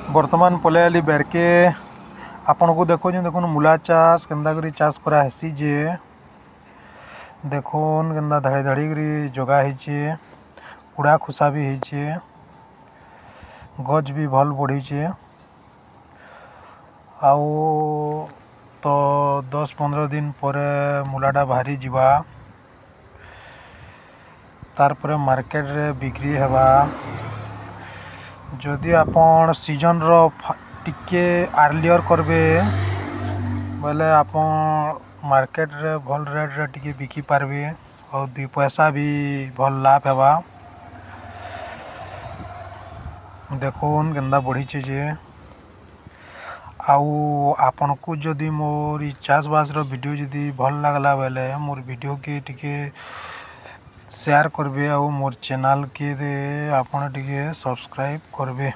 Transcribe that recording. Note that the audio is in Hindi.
बर्तमान पले आली बेरके आपन को देखो देखुन मूला चाष केन्दा करी चाष करा हेसी जे देखुन केन्दा धड़ी धड़ी करी जगा ହେଇଛେ कुड़ा खुसा भी ହେଇଛେ गज भी भल बढ़ीछे आउ तो 10-15 दिन पर मूलाटा बाहरी जीवा तार पर मार्केट रे बिक्री हेबा जदि आपण सीजन रो टिके आर्लियर करबे बोले आपण मार्केट रे भल रेट रे टिके बिकी पारबे और 2 पैसा भी भल लाभ हेबा देखुन केन्दा बढ़ीछे जे आउ आपन को जदि मोर ई चाषबास रो वीडियो जदि भल लागला बेले मोर वीडियो के टिके शेयर करबे और मोर चैनल के आपन टिके सब्सक्राइब करबे।